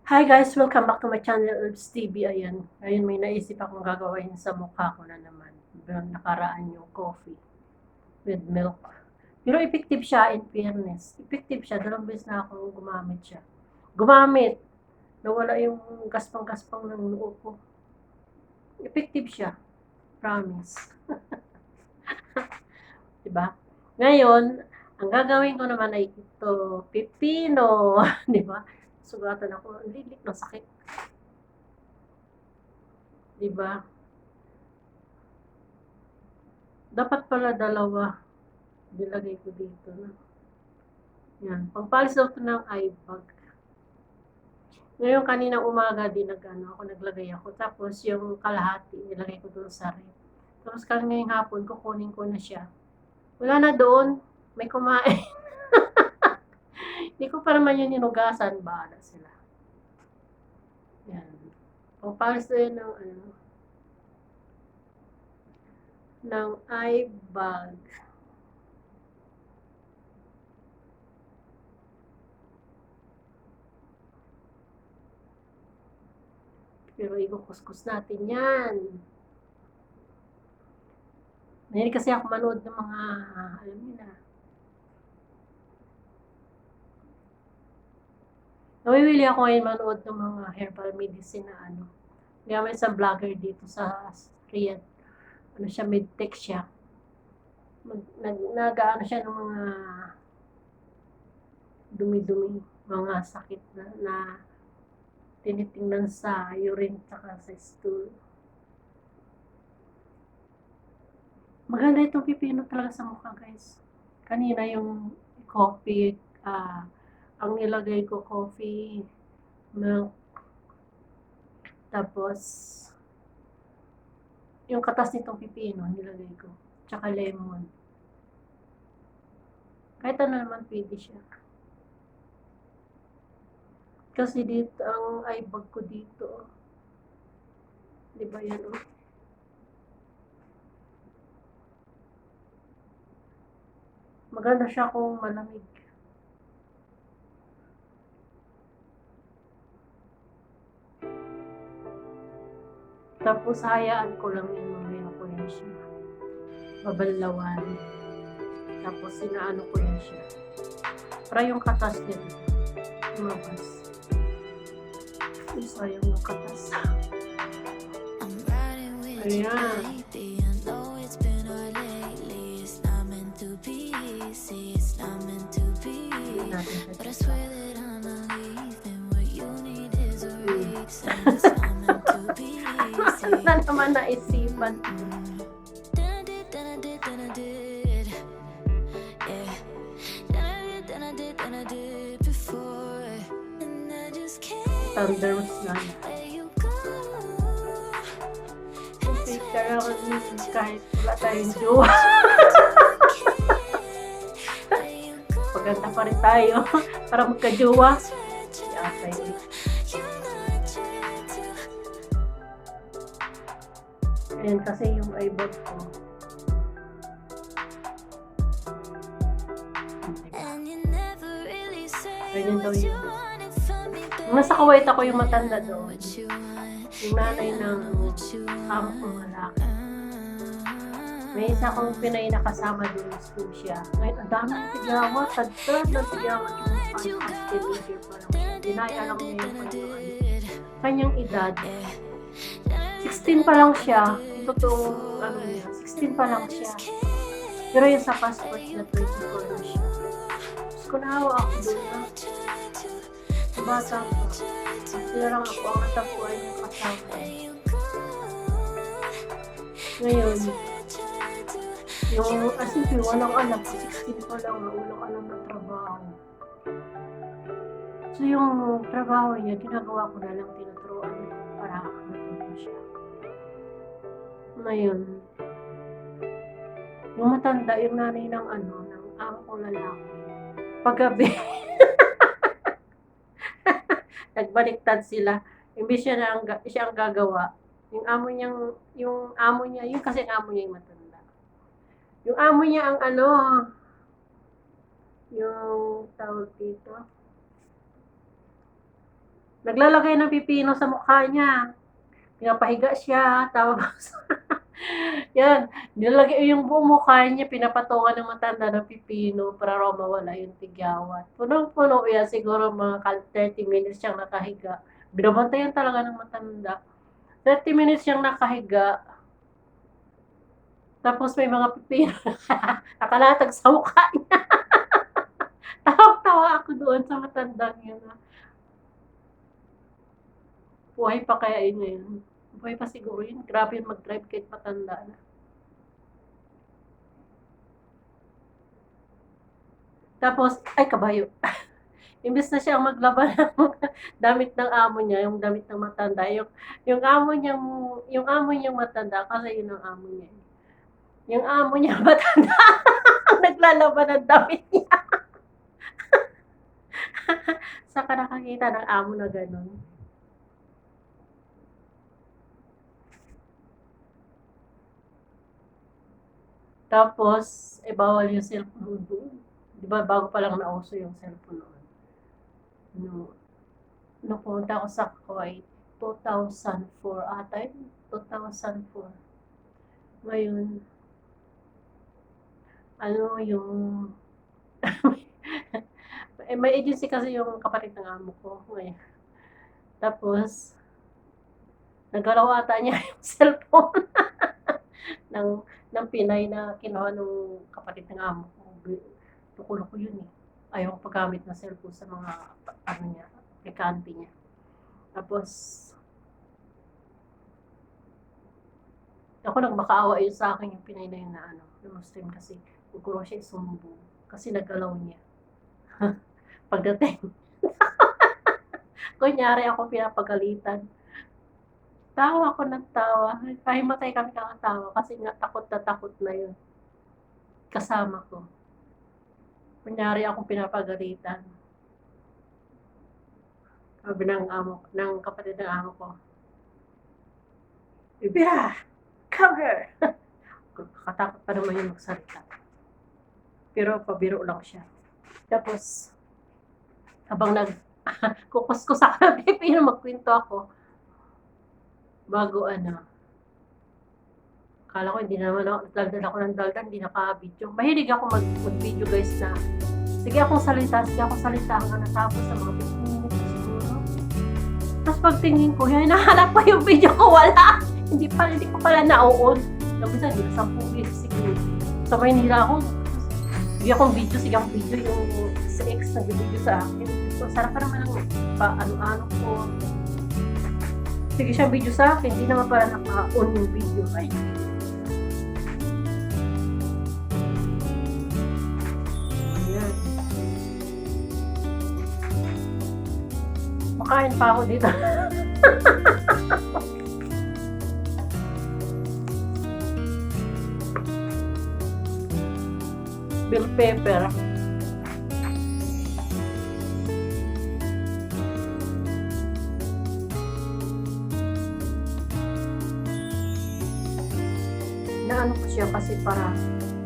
Hi guys! Welcome back to my channel, Herbs TV. Ayan, may naisip akong gagawin sa mukha ko na naman. Yung nakaraan yung coffee with milk. Pero effective siya, in fairness. Effective siya. 2 beses na akong gumamit siya. Gumamit! Nawala yung gaspang-gaspang ng noo ko. Effective siya. Promise. Diba? Ngayon, ang gagawin ko naman ay ito, pipino. Diba? Sugatan ako. Ang lilik ng sakit. Diba? Dapat pala 2 nilagay ko dito na. Yan, pangpalis daw ito ng eye bag. Ngayon kaninang umaga din naglagay ako. Tapos yung kalahati nilagay ko doon sa ref. Tapos ngayong hapon kukunin ko na siya. Wala na doon, may kumain. Hindi ko pa naman yun hinugasan, bahala sila. Yan. Pangpalis na yun ng eye bag. Pero ikukuskus natin yan. Mahilig kasi ako manood ng mga, alam niyo na. Namimili ako ngayon manood ng mga herbal medicine na Kaya may isang vlogger dito sa Riyadh. Siya, medtech siya. Nag-ano siya ng mga dumi-dumi, mga sakit na tinitingnan sa urine tsaka sa stool. Maganda itong pipino talaga sa mukha, guys. Kanina yung coffee, ang nilagay ko coffee, milk, tapos yung katas nitong pipino nilagay ko, tsaka lemon. Kahit ano naman pwede siya. Kasi dito, ang eye bag ko dito. Diba yan, Maganda siya kung malamig. Tapos hayaan ko lang yun, mamaya ko yan siya. Babalawan. Tapos sinaano ko yan siya. Para yung katas niya dito. Lumabas. Sayang yung katas. Ayan. Na naman naisipan. Thunders na. Okay, kaya kahit wala tayong jowa. Paganda pa rin tayo para magka-jowa. Okay. Ayan kasi yung eye bag ko. Ganyan daw yun. Nasa Kuwait ako yung matanda doon. Yung nanay ng amo kong lalaki. May isa kong Pinay na kasama doon sa school siya. Ngayon, ang dami ng tigawa. Tad-tad ng tigawa. Yung teenager pa lang siya. Dinaya lang niya yung kanyang edad. 16 pa lang siya. Totoong niya. 16 pa lang siya. Pero yung sa passport na 24 na siya. Tapos kunawa ako doon na. Bata ko. Sila lang ako ang natapuan yung kasama. Ngayon, yung asipin, walang alam. 16 pa lang, walang alam ng trabaho. So yung trabaho niya, ginagawa ko na lang, tinuturuan niya para matuto siya. Ngayon, yung matanda, yung nanay ng ng amo kong lalaki, paggabi, nagbaliktad sila. Imbis siya ang gagawa. Yung amo niya, yung kasi amo niya yung matanda. Yung amo niya ang yung tawag dito, Naglalagay ng pipino sa mukha niya. Pinapahiga siya, tapos yan, nilalagay yung buong mukha niya, pinapatungan ng matanda ng pipino para raw mawala yung tigyawat. Punong-puno yan, siguro mga 30 minutes siyang nakahiga. Binabantayan talaga ng matanda. 30 minutes siyang nakahiga. Tapos may mga pipino nakalatag sa mukha niya. Tawa-tawa ako doon sa matandang yun. Buhay pa kaya yun ngayon? Buhay pa siguro yun. Grabe yun mag-drive kahit matanda na. Tapos, ay kabayo. Imbes na siyang maglaban ng damit ng amo niya, yung damit ng matanda, yung amo niyang matanda, kasi yun ang amo niya. Yung amo niya matanda, naglalaban ng damit niya. Saka nakakita ng amo na gano'n. Tapos, bawal yung cellphone doon. Di ba, bago pa lang nauso yung cellphone noon. Nung pumunta ako sa Kuwait, 2004 ata yun. 2004. Ngayon, yung may agency kasi yung kapatid ng amo ko ngayon. Tapos, nagalaw ata niya yung cellphone ng Pinay na kinuha nung kapatid ng amo ko. Tukulo ko yun eh. Ayaw paggamit ng cellphone sa mga aplikante niya. Tapos, ako nagmakaawa yun sa akin yung Pinay na yun na yung Muslim kasi siguro siya isumbong kasi nagalaw niya. Pagdating, kunyari ako pinapagalitan. Tawa ako ng tawa. Pahimatay kami kakatawa kasi nga takot na yun. Kasama ko. Kunyari akong pinapagalitan. Sabi ng kapatid ng amo ko, Bibira! Come here! Kakatakot pa naman yung magsalita. Pero pabiro lang siya. Tapos, habang kukuskus ako ng pipino, magkwento ako. Bago akala ko hindi naman ako, daldal ako ng daldal, hindi naka-video. Mahilig ako mag-video guys na, sige akong salita hanggang natapos sa mga 15 minutes siguro. Tapos pagtingin ko, hinahanap pa yung video ko, wala. Hindi ko pala nauon. Minsan, hindi na 10 videos siguro. Sa Maynila ako, sige akong video yung sa ex nag-video sa akin. So, sarap pa naman ang ano ko. Sige siyang video sa akin, hindi naman pala naka-on yung video. Ay. Ayan. Makain pa ako dito. Bell pepper. Naano ko siya kasi para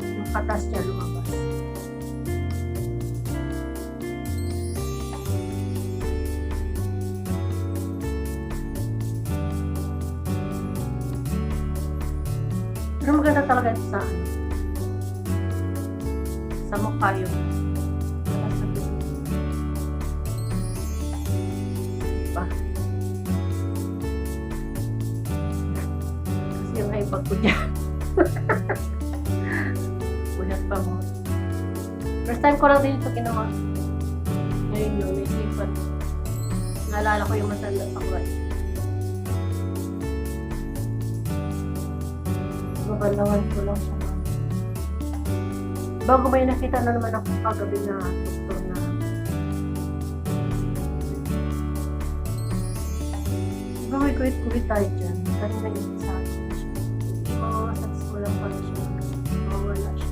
yung katas niya lumabas. Pero maganda talaga sa mukha yung pa. Kasi yung haibag ko dyan. Buhat pa mo. First time ko lang din ito ginawa. Ngayon yun, naisipan. Naalala ko yung matanda sa kuwan. Mabalawan ko lang siya. Bago may nakita na naman ako kagabi na doktor na diba may kuwit tayo dyan. Kanina yung sa akin siya. Mawawasats ko lang pala siya. Mawawala siya.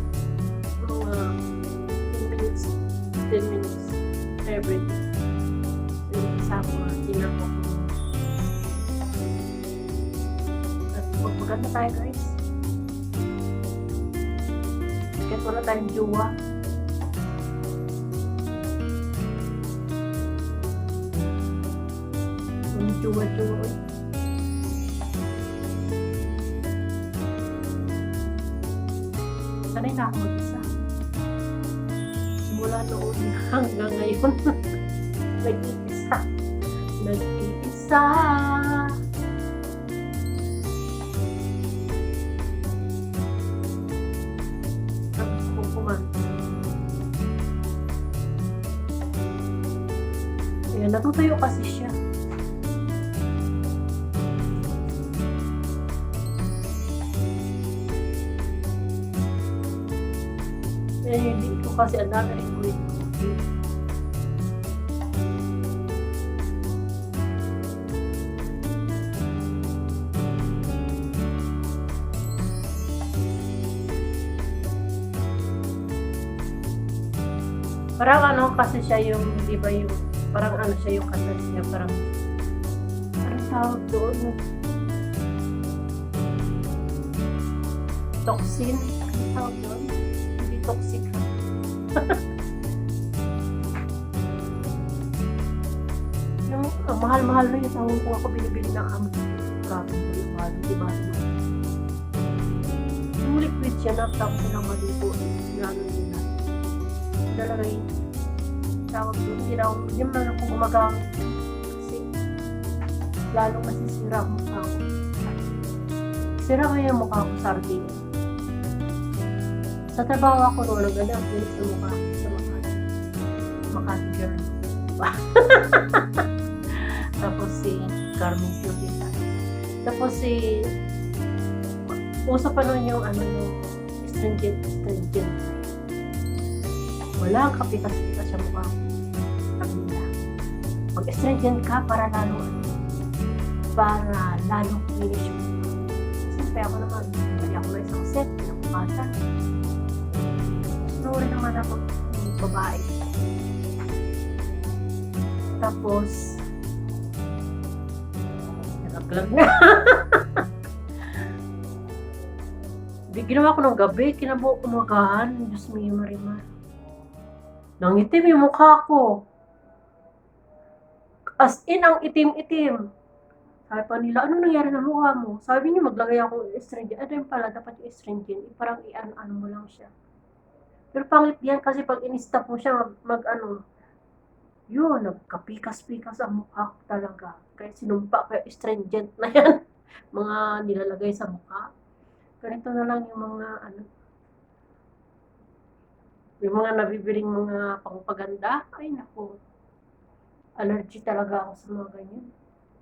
Mga 10 minutes everything. Yung kasama ko, tinako ko. At magpaganda tayo guys. Kahit wala tayong jowa. Juwa-juwa. Sanay na ako mag-isa. Simula noon hanggang ngayon. Nag-iisa. Nag-iisa. Tapos kung kumanta. Ayan, natutuyo kasi siya. Hindi ko kasi another ingredient. Parang ano kasi siya yung, di ba yung, parang ano siya yung kasal niya, parang tawag doon, toxin, ano tawag doon? Hindi toxic. Yung mahal-mahal na yung tawag ko ako binibili ng amo. Grabe ko yung mahal, di ba? Yung liquid siya na tapos na maligo, gano'n nila. Talaga yung tawag doon, hindi man ako gumagamit kasi lalong masisira ang mukha ko. Sira ko yung mukha ko sardine. Sa trabaho ako noon, naganda ako sa mukha ko sa Makati girl. Tapos si Carmen Silvita. Tapos si uso pa nun yung ano yung stringent. Wala ang kapitas-pitas siya mukha ko. Mag-stringent ka para lalo finish mo. Siyempre ako naman, bali ako na isang set, pinapukasa. Sorry naman ako ng babae. Tapos, nalaglag na. Ginawa ko ng gabi, kinabuo kumagahan. Diyos mo yung Marimar. Nangitim yung mukha ko. As in, ang itim-itim. Sabi pa nila, ano nangyari na mukha mo? Sabi niya, maglagay ako ng astringent. Ano yung pala, dapat yung astringent. Parang i-ano mo lang siya. Pero pangit yan kasi pag in-stop mo siya, yun, nagkapikas-pikas ang mukha ko talaga. Kaya sinumpa kaya astringent na yan. Mga nilalagay sa mukha. Ganito na lang yung mga, yung mga nabibiling mga pangpaganda. Ay, naku. Allergy talaga ako sa mga ganyan.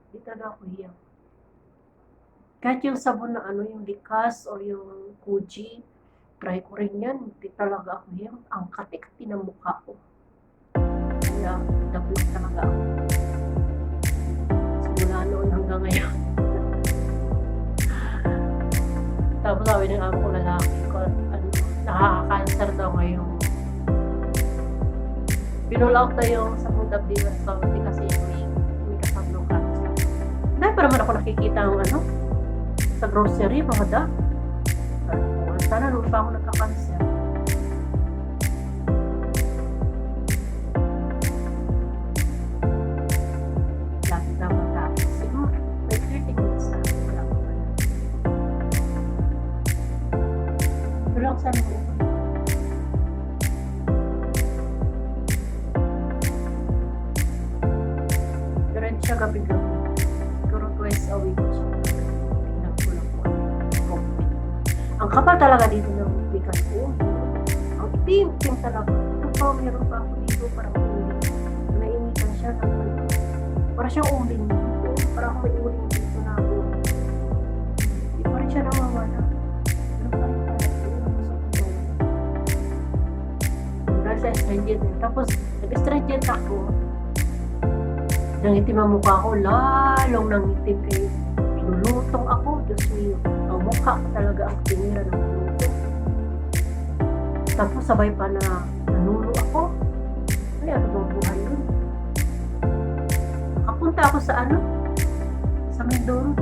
Hindi talaga ako hiyang. Kahit yung sabon na yung Likas o yung Fuji, try ko rin yan. Hindi talaga ako hiyang. Ang katikati ng mukha ko. Kaya, dablos talaga ako. Simula noon hanggang ngayon. Tapos sabi ng amo ko lalaki ko, nakaka-cancer daw ngayon. Pinull out na yung sa WS Comedy kasi may kasablong cancer. Dahil pa naman ako nakikita ang sa grocery, mga da. Sana noon pa ako nagka-cancer. Lagi daw matapos. Siguro, may 30 minutes na. Wala ko pala. Pero ako sana mo. Siya gabi-gabi. Siguro twice a week siya. Tingnan ko lang po. Ang kapal talaga dito ng bigas ko. Ang itim talaga. Ito pa, meron pa ako dito parang uling. Nainitan siya ng parang siyang uling dito. Parang may uling dito na ako. Hindi pa rin siya nawawala. Pero pa rin talaga. Dahil sa astringent. Tapos, nag-astringent ako. Nangitim ang mukha ko, lalong nangitim kayo. Pinulutong ako, Diyos mio. Ang mukha ko talaga ang tinira ng pinulutong. Tapos sabay pa na nanulo ako. Ay, ano bang buhay yun? Nakapunta ako sa sa Mindoro.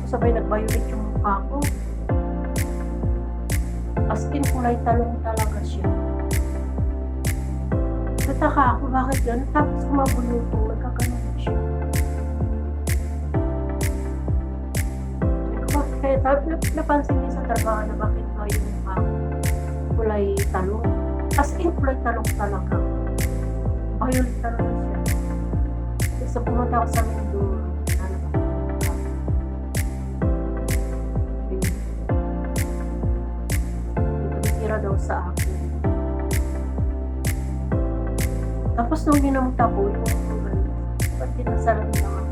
Sabay nag-violet yung mukha ko. As in, kulay talong talaga siya. nagtataka ako bakit gano'n. Tapos kumabulutong, nagkaganon siya. Kaya napansin din sa trabaho na bakit ba yung kulay talong. As in, kulay talong talaga. Violet talaga siya. Kasi pumunta ako sa Mindoro. Tumitira daw sa akin. Tapos nung ginamot ako, yung ba't dinasalan na ako.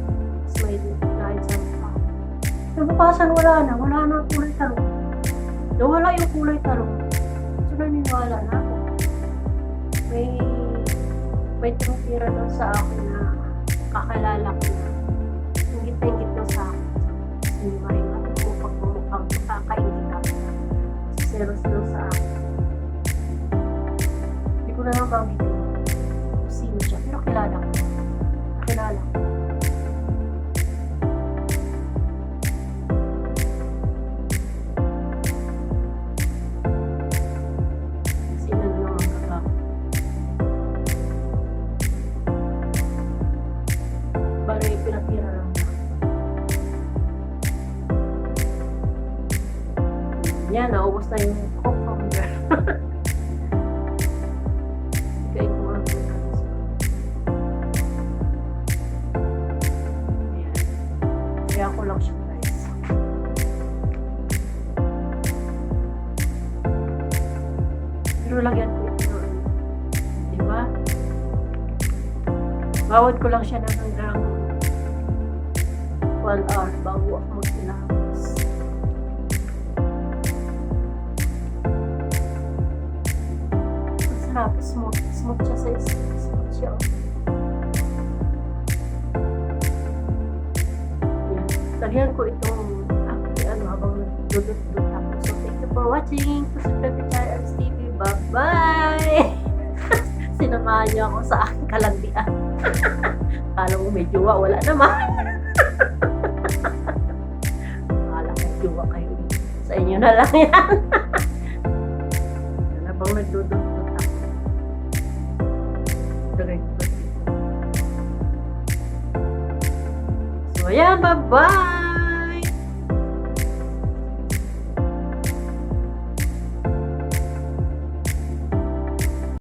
Tapos may dinahin sa mukha. Nabukasan wala na ang kulay talong. Nawala yung kulay talong. So naniniwala na ako. May tumitira daw sa akin na kakalala ko na ingit daw sa akin. Kasi hindi marimata kung pagmumukhang kakaingit ako na seros daw sa akin. Hindi ko na lang banggitin kung sino siya. Pero kilala ko. Kilala ko. Pinatira lang na. Yan, naubos na yung coke founder. Kaya ko lang po na. Ayan. Kaya ko lang siya guys. Pero lagyan ko ito. Diba? Bawad ko lang siya ng hanggang 1 hour bago ako magsilabas. Masarap, smooth siya sa smooth siya. Yan. Lagyan ko itong habang nagdudot-dot ako. So thank you for watching. Subscribe to Charles TV. Bye-bye! Sinamahan niyo ako sa aking kalandian. Kala mo may jowa, wala naman. Jowa kayo. Sa inyo na lang yan. Habang nagdudot-dot ako. So, ayan, bye-bye!